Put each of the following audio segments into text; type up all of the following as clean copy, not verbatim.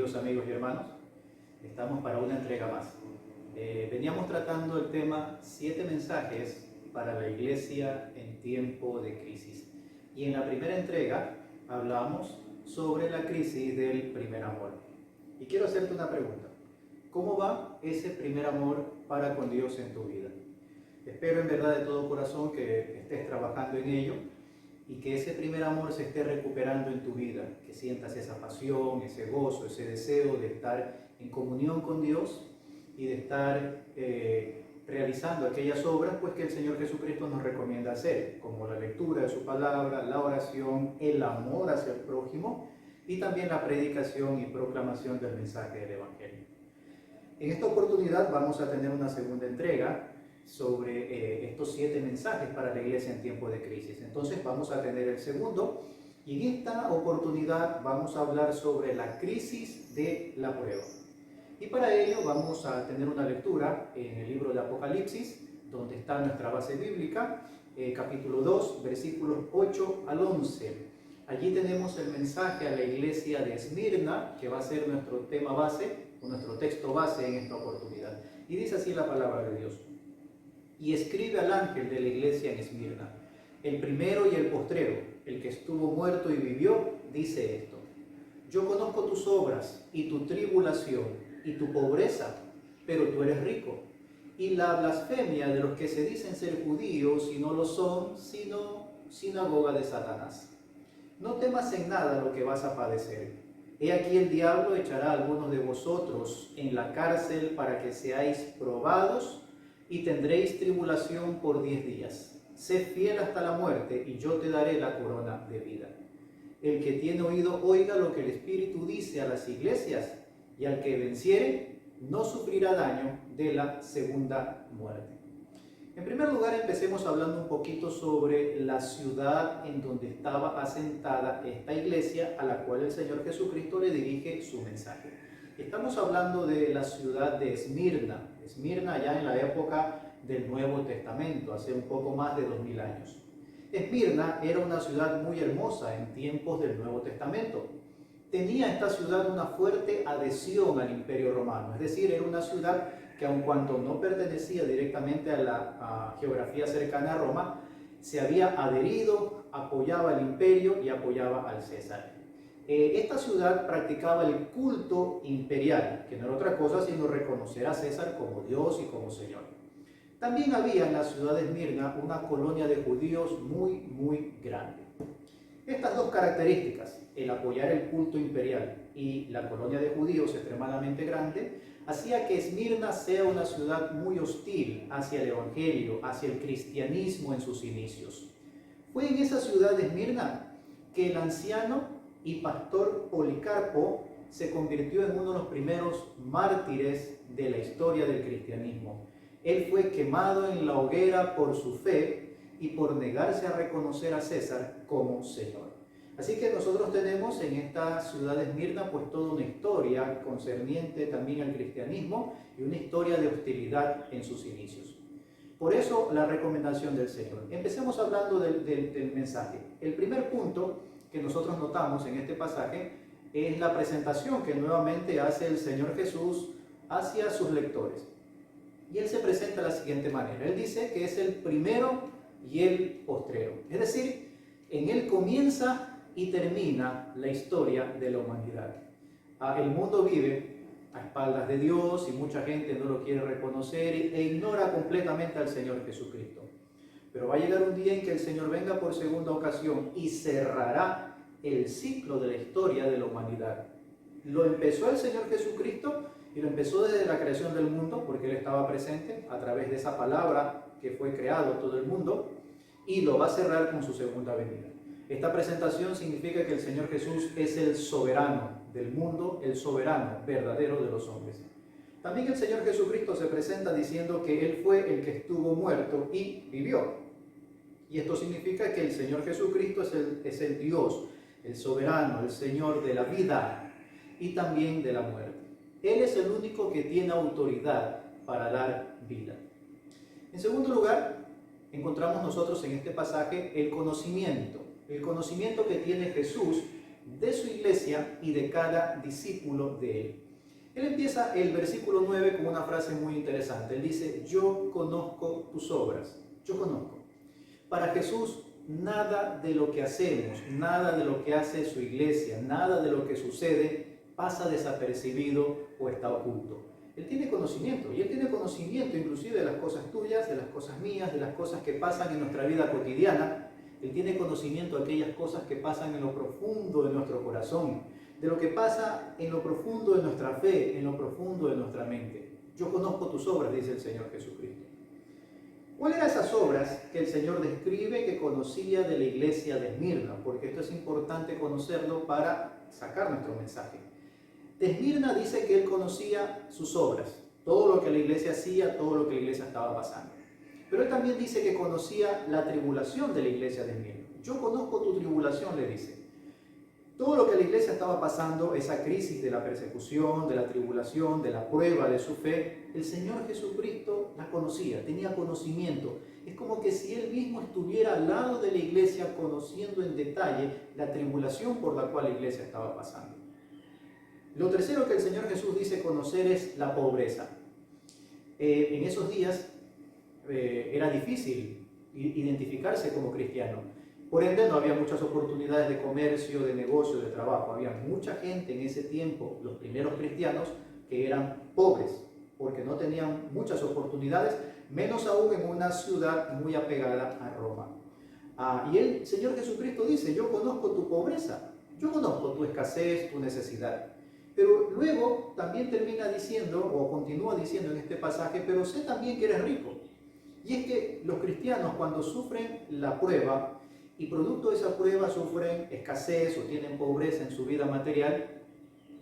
queridos amigos y hermanos, estamos para una entrega más. Veníamos tratando el tema 7 mensajes para la iglesia en tiempo de crisis. Y en la primera entrega hablamos sobre la crisis del primer amor. Y quiero hacerte una pregunta. ¿Cómo va ese primer amor para con Dios en tu vida? Espero en verdad de todo corazón que estés trabajando en ello y que ese primer amor se esté recuperando en tu vida, que sientas esa pasión, ese gozo, ese deseo de estar en comunión con Dios y de estar realizando aquellas obras pues, que el Señor Jesucristo nos recomienda hacer, como la lectura de su palabra, la oración, el amor hacia el prójimo y también la predicación y proclamación del mensaje del Evangelio. En esta oportunidad vamos a tener una segunda entrega sobre estos 7 mensajes para la iglesia en tiempo de crisis. Entonces vamos a tener el segundo y en esta oportunidad vamos a hablar sobre la crisis de la prueba. Y para ello vamos a tener una lectura en el libro de Apocalipsis, donde está nuestra base bíblica, capítulo 2, versículos 8 al 11. Allí tenemos el mensaje a la iglesia de Esmirna, que va a ser nuestro tema base, o nuestro texto base en esta oportunidad. Y dice así la palabra de Dios. Y escribe al ángel de la iglesia en Esmirna, el primero y el postrero, el que estuvo muerto y vivió, dice esto: yo conozco tus obras y tu tribulación y tu pobreza, pero tú eres rico, y la blasfemia de los que se dicen ser judíos y no lo son, sino sinagoga de Satanás. No temas en nada lo que vas a padecer. He aquí el diablo echará a algunos de vosotros en la cárcel para que seáis probados, y tendréis tribulación por 10 días. Sé fiel hasta la muerte, y yo te daré la corona de vida. El que tiene oído, oiga lo que el Espíritu dice a las iglesias, y al que venciere, no sufrirá daño de la segunda muerte. En primer lugar, empecemos hablando un poquito sobre la ciudad en donde estaba asentada esta iglesia a la cual el Señor Jesucristo le dirige su mensaje. Estamos hablando de la ciudad de Esmirna. Esmirna ya en la época del Nuevo Testamento, hace un poco más de 2000 años. Esmirna era una ciudad muy hermosa en tiempos del Nuevo Testamento. Tenía esta ciudad una fuerte adhesión al Imperio Romano, es decir, era una ciudad que aun cuando no pertenecía directamente a la geografía cercana a Roma, se había adherido, apoyaba al imperio y apoyaba al César. Esta ciudad practicaba el culto imperial, que no era otra cosa sino reconocer a César como Dios y como Señor. También había en la ciudad de Esmirna una colonia de judíos muy grande. Estas dos características, el apoyar el culto imperial y la colonia de judíos extremadamente grande, hacía que Esmirna sea una ciudad muy hostil hacia el Evangelio, hacia el cristianismo en sus inicios. Fue en esa ciudad de Esmirna que el anciano y pastor Policarpo se convirtió en uno de los primeros mártires de la historia del cristianismo. Él fue quemado en la hoguera por su fe y por negarse a reconocer a César como Señor. Así que nosotros tenemos en esta ciudad de Esmirna pues toda una historia concerniente también al cristianismo y una historia de hostilidad en sus inicios. Por eso la recomendación del Señor. Empecemos hablando del mensaje. El primer punto que nosotros notamos en este pasaje es la presentación que nuevamente hace el Señor Jesús hacia sus lectores. Y Él se presenta de la siguiente manera. Él dice que es el primero y el postrero. Es decir, en Él comienza y termina la historia de la humanidad. El mundo vive a espaldas de Dios y mucha gente no lo quiere reconocer e ignora completamente al Señor Jesucristo. Pero va a llegar un día en que el Señor venga por segunda ocasión y cerrará el ciclo de la historia de la humanidad. Lo empezó el Señor Jesucristo y lo empezó desde la creación del mundo, porque Él estaba presente a través de esa palabra que fue creado todo el mundo, y lo va a cerrar con su segunda venida. Esta presentación significa que el Señor Jesús es el soberano del mundo, el soberano verdadero de los hombres. También el Señor Jesucristo se presenta diciendo que Él fue el que estuvo muerto y vivió. Y esto significa que el Señor Jesucristo es el Dios, el soberano, el Señor de la vida y también de la muerte. Él es el único que tiene autoridad para dar vida. En segundo lugar, encontramos nosotros en este pasaje el conocimiento que tiene Jesús de su iglesia y de cada discípulo de él. Él empieza el versículo 9 con una frase muy interesante. Él dice, yo conozco tus obras, yo conozco. Para Jesús, nada de lo que hacemos, nada de lo que hace su iglesia, nada de lo que sucede pasa desapercibido o está oculto. Él tiene conocimiento, y Él tiene conocimiento inclusive de las cosas tuyas, de las cosas mías, de las cosas que pasan en nuestra vida cotidiana. Él tiene conocimiento de aquellas cosas que pasan en lo profundo de nuestro corazón, de lo que pasa en lo profundo de nuestra fe, en lo profundo de nuestra mente. Yo conozco tus obras, dice el Señor Jesucristo. ¿Cuáles eran esas obras que el Señor describe que conocía de la iglesia de Esmirna? Porque esto es importante conocerlo para sacar nuestro mensaje. De Esmirna dice que él conocía sus obras, todo lo que la iglesia hacía, todo lo que la iglesia estaba pasando. Pero él también dice que conocía la tribulación de la iglesia de Esmirna. Yo conozco tu tribulación, le dice. Todo lo que la iglesia estaba pasando, esa crisis de la persecución, de la tribulación, de la prueba de su fe, el Señor Jesucristo la conocía, tenía conocimiento. Es como que si Él mismo estuviera al lado de la iglesia conociendo en detalle la tribulación por la cual la iglesia estaba pasando. Lo tercero que el Señor Jesús dice conocer es la pobreza. En esos días era difícil identificarse como cristiano. Por ende, no había muchas oportunidades de comercio, de negocio, de trabajo. Había mucha gente en ese tiempo, los primeros cristianos, que eran pobres, porque no tenían muchas oportunidades, menos aún en una ciudad muy apegada a Roma. Y el Señor Jesucristo dice, yo conozco tu pobreza, yo conozco tu escasez, tu necesidad. Pero luego también termina diciendo, o continúa diciendo en este pasaje, pero sé también que eres rico. Y es que los cristianos, cuando sufren la prueba, y producto de esa prueba sufren escasez o tienen pobreza en su vida material,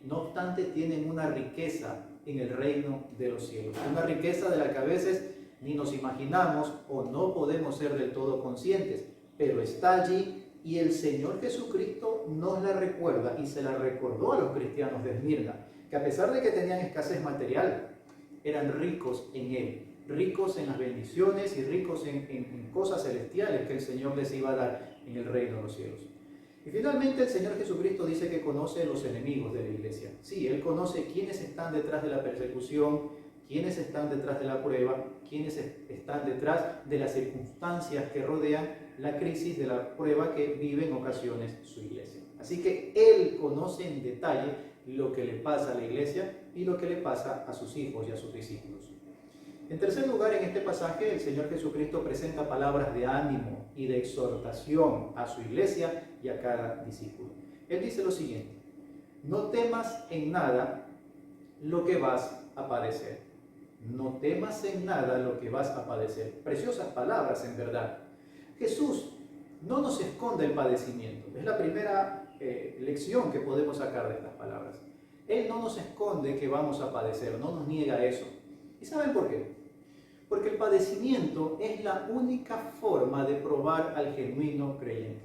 no obstante tienen una riqueza en el reino de los cielos. Una riqueza de la que a veces ni nos imaginamos o no podemos ser del todo conscientes, pero está allí y el Señor Jesucristo nos la recuerda y se la recordó a los cristianos de Esmirna, que a pesar de que tenían escasez material, eran ricos en Él. Ricos en las bendiciones y ricos en cosas celestiales que el Señor les iba a dar en el reino de los cielos. Y finalmente el Señor Jesucristo dice que conoce los enemigos de la iglesia. Sí, Él conoce quiénes están detrás de la persecución, quiénes están detrás de la prueba, quiénes están detrás de las circunstancias que rodean la crisis de la prueba que vive en ocasiones su iglesia. Así que Él conoce en detalle lo que le pasa a la iglesia y lo que le pasa a sus hijos y a sus discípulos. En tercer lugar, en este pasaje, el Señor Jesucristo presenta palabras de ánimo y de exhortación a su iglesia y a cada discípulo. Él dice lo siguiente, no temas en nada lo que vas a padecer. No temas en nada lo que vas a padecer. Preciosas palabras, en verdad. Jesús no nos esconde el padecimiento. Es la primera lección que podemos sacar de estas palabras. Él no nos esconde que vamos a padecer, no nos niega eso. ¿Y saben por qué? Porque el padecimiento es la única forma de probar al genuino creyente.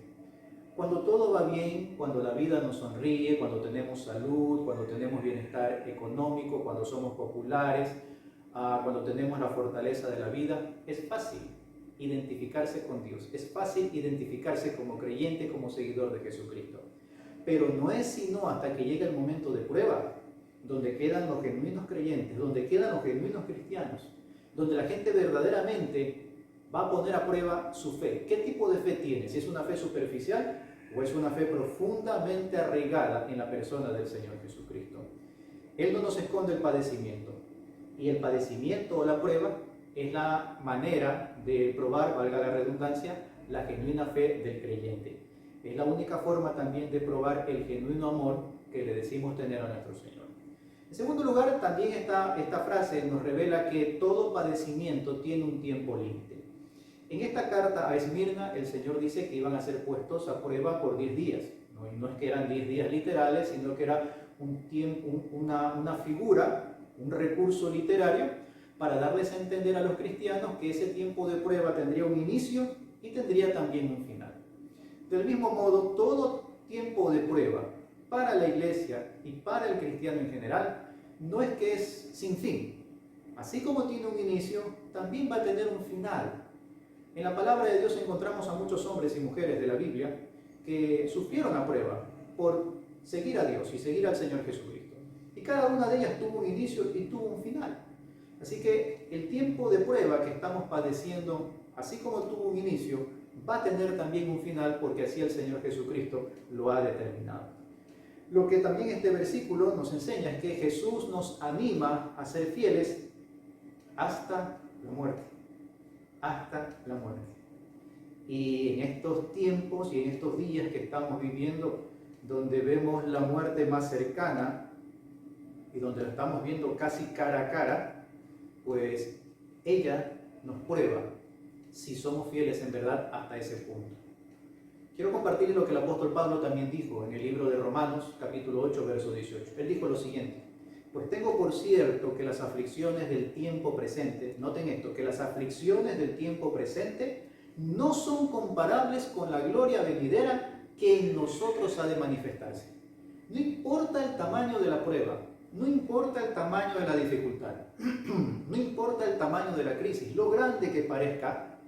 Cuando todo va bien, cuando la vida nos sonríe, cuando tenemos salud, cuando tenemos bienestar económico, cuando somos populares, cuando tenemos la fortaleza de la vida, es fácil identificarse con Dios. Es fácil identificarse como creyente, como seguidor de Jesucristo. Pero no es sino hasta que llega el momento de prueba, donde quedan los genuinos creyentes, donde quedan los genuinos cristianos, donde la gente verdaderamente va a poner a prueba su fe. ¿Qué tipo de fe tiene? Si es una fe superficial o es una fe profundamente arraigada en la persona del Señor Jesucristo. Él no nos esconde el padecimiento. Y el padecimiento o la prueba es la manera de probar, valga la redundancia, la genuina fe del creyente. Es la única forma también de probar el genuino amor que le decimos tener a nuestro Señor. En segundo lugar, también esta frase nos revela que todo padecimiento tiene un tiempo límite. En esta carta a Esmirna, el Señor dice que iban a ser puestos a prueba por 10 días. No es que eran 10 días literales, sino que era un tiempo, una figura, un recurso literario para darles a entender a los cristianos que ese tiempo de prueba tendría un inicio y tendría también un final. Del mismo modo, todo tiempo de prueba para la iglesia y para el cristiano en general, no es que es sin fin. Así como tiene un inicio, también va a tener un final. En la palabra de Dios encontramos a muchos hombres y mujeres de la Biblia que sufrieron la prueba, por seguir a Dios y seguir al Señor Jesucristo. Y cada una de ellas tuvo un inicio y tuvo un final. Así que el tiempo de prueba que estamos padeciendo, así como tuvo un inicio, va a tener también un final, porque así el Señor Jesucristo lo ha determinado. Lo que también este versículo nos enseña es que Jesús nos anima a ser fieles hasta la muerte. Hasta la muerte. Y en estos tiempos y en estos días que estamos viviendo, donde vemos la muerte más cercana y donde la estamos viendo casi cara a cara, pues ella nos prueba si somos fieles en verdad hasta ese punto. Quiero compartir lo que el apóstol Pablo también dijo en el libro de Romanos, capítulo 8, verso 18. Él dijo lo siguiente: pues tengo por cierto que las aflicciones del tiempo presente, noten esto, que las aflicciones del tiempo presente no son comparables con la gloria venidera que en nosotros ha de manifestarse. No importa el tamaño de la prueba, no importa el tamaño de la dificultad, no importa el tamaño de la crisis, lo grande que parezca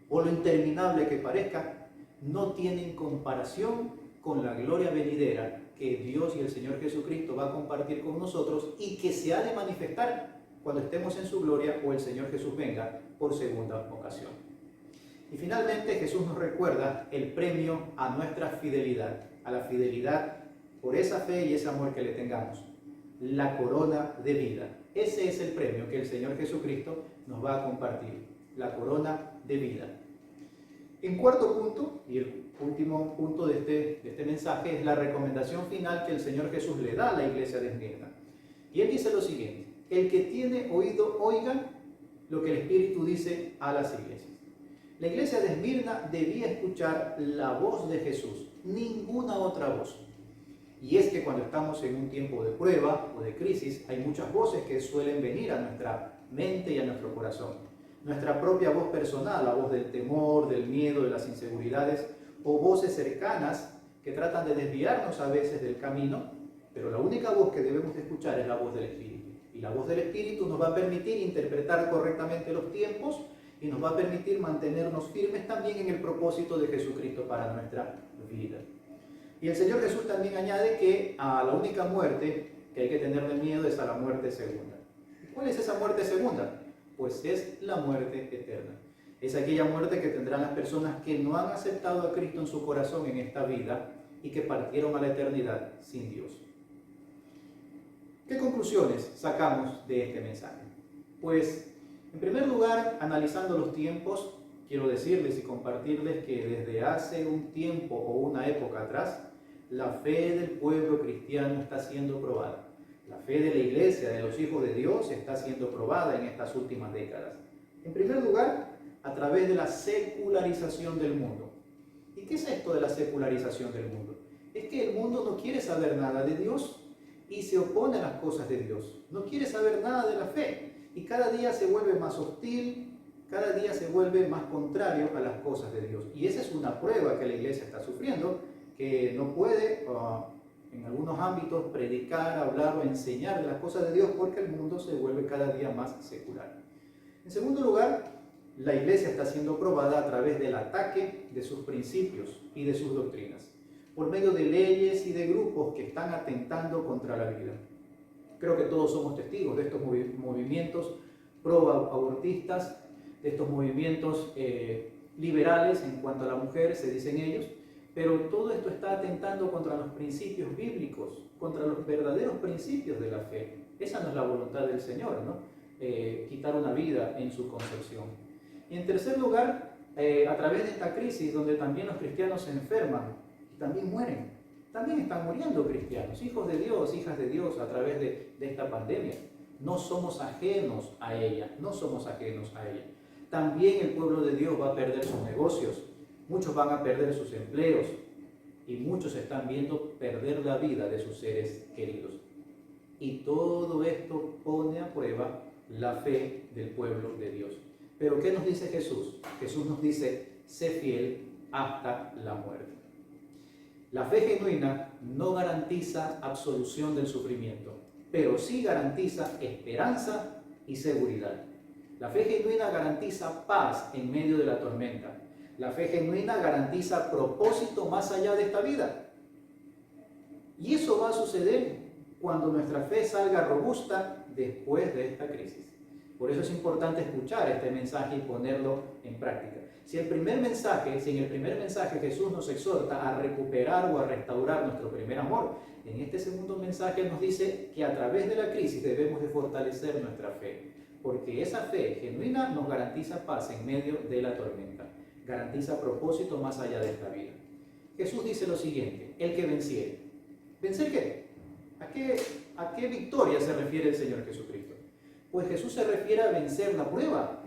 o lo interminable que parezca, no tienen comparación con la gloria venidera que Dios y el Señor Jesucristo va a compartir con nosotros y que se ha de manifestar cuando estemos en su gloria o el Señor Jesús venga por segunda ocasión. Y finalmente Jesús nos recuerda el premio a nuestra fidelidad, a la fidelidad por esa fe y ese amor que le tengamos, la corona de vida. Ese es el premio que el Señor Jesucristo nos va a compartir, la corona de vida. En cuarto punto, y el último punto de este mensaje, es la recomendación final que el Señor Jesús le da a la iglesia de Esmirna. Y él dice lo siguiente: el que tiene oído, oiga lo que el Espíritu dice a las iglesias. La iglesia de Esmirna debía escuchar la voz de Jesús, ninguna otra voz. Y es que cuando estamos en un tiempo de prueba o de crisis, hay muchas voces que suelen venir a nuestra mente y a nuestro corazón. Nuestra propia voz personal, la voz del temor, del miedo, de las inseguridades, o voces cercanas que tratan de desviarnos a veces del camino, pero la única voz que debemos de escuchar es la voz del Espíritu. Y la voz del Espíritu nos va a permitir interpretar correctamente los tiempos y nos va a permitir mantenernos firmes también en el propósito de Jesucristo para nuestra vida. Y el Señor Jesús también añade que a la única muerte que hay que tenerle miedo es a la muerte segunda. ¿Cuál es esa muerte segunda? Pues es la muerte eterna. Es aquella muerte que tendrán las personas que no han aceptado a Cristo en su corazón en esta vida y que partieron a la eternidad sin Dios. ¿Qué conclusiones sacamos de este mensaje? Pues, en primer lugar, analizando los tiempos, quiero decirles y compartirles que desde hace un tiempo o una época atrás, la fe del pueblo cristiano está siendo probada. La fe de la iglesia, de los hijos de Dios, está siendo probada en estas últimas décadas. En primer lugar, a través de la secularización del mundo. ¿Y qué es esto de la secularización del mundo? Es que el mundo no quiere saber nada de Dios y se opone a las cosas de Dios. No quiere saber nada de la fe y cada día se vuelve más hostil, cada día se vuelve más contrario a las cosas de Dios. Y esa es una prueba que la iglesia está sufriendo, que no puede en algunos ámbitos predicar, hablar o enseñar de las cosas de Dios porque el mundo se vuelve cada día más secular. En segundo lugar, la iglesia está siendo probada a través del ataque de sus principios y de sus doctrinas, por medio de leyes y de grupos que están atentando contra la vida. Creo que todos somos testigos de estos movimientos pro-abortistas, de estos movimientos liberales en cuanto a la mujer, se dicen ellos, pero todo esto está atentando contra los principios bíblicos, contra los verdaderos principios de la fe. Esa no es la voluntad del Señor, ¿no? Quitar una vida en su concepción. Y en tercer lugar, a través de esta crisis donde también los cristianos se enferman y también mueren, también están muriendo cristianos, hijos de Dios, hijas de Dios a través de esta pandemia. No somos ajenos a ella, no somos ajenos a ella. También el pueblo de Dios va a perder sus negocios, muchos van a perder sus empleos y muchos están viendo perder la vida de sus seres queridos. Y todo esto pone a prueba la fe del pueblo de Dios. Pero ¿qué nos dice Jesús? Jesús nos dice, sé fiel hasta la muerte. La fe genuina no garantiza absolución del sufrimiento, pero sí garantiza esperanza y seguridad. La fe genuina garantiza paz en medio de la tormenta. La fe genuina garantiza propósito más allá de esta vida. Y eso va a suceder cuando nuestra fe salga robusta después de esta crisis. Por eso es importante escuchar este mensaje y ponerlo en práctica. Si en el primer mensaje Jesús nos exhorta a recuperar o a restaurar nuestro primer amor, en este segundo mensaje nos dice que a través de la crisis debemos de fortalecer nuestra fe, porque esa fe genuina nos garantiza paz en medio de la tormenta, garantiza propósito más allá de esta vida. Jesús dice lo siguiente: el que venciere. ¿Vencer qué? ¿A qué victoria se refiere el Señor Jesucristo? Pues Jesús se refiere a vencer la prueba,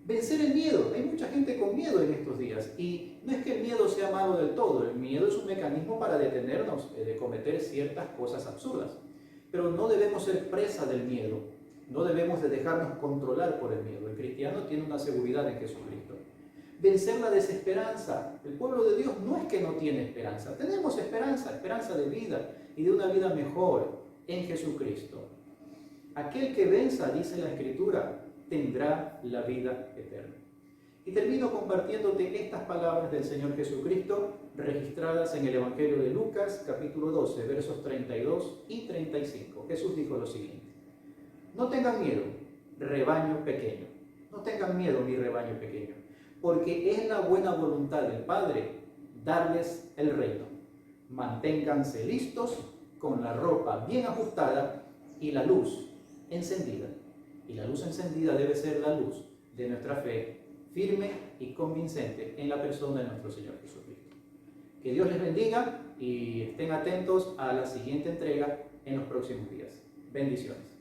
vencer el miedo. Hay mucha gente con miedo en estos días, y no es que el miedo sea malo del todo. El miedo es un mecanismo para detenernos de cometer ciertas cosas absurdas, pero no debemos ser presa del miedo, no debemos de dejarnos controlar por el miedo. El cristiano tiene una seguridad en Jesucristo. Vencer la desesperanza. El pueblo de Dios no es que no tiene esperanza, tenemos esperanza de vida y de una vida mejor en Jesucristo. Aquel que venza, dice la Escritura, tendrá la vida eterna. Y termino compartiéndote estas palabras del Señor Jesucristo registradas en el Evangelio de Lucas, capítulo 12, versos 32 y 35. Jesús dijo lo siguiente: no tengan miedo, rebaño pequeño. No tengan miedo, mi rebaño pequeño, porque es la buena voluntad del Padre darles el reino. Manténganse listos con la ropa bien ajustada y la luz encendida. Y la luz encendida debe ser la luz de nuestra fe, firme y convincente en la persona de nuestro Señor Jesucristo. Que Dios les bendiga y estén atentos a la siguiente entrega en los próximos días. Bendiciones.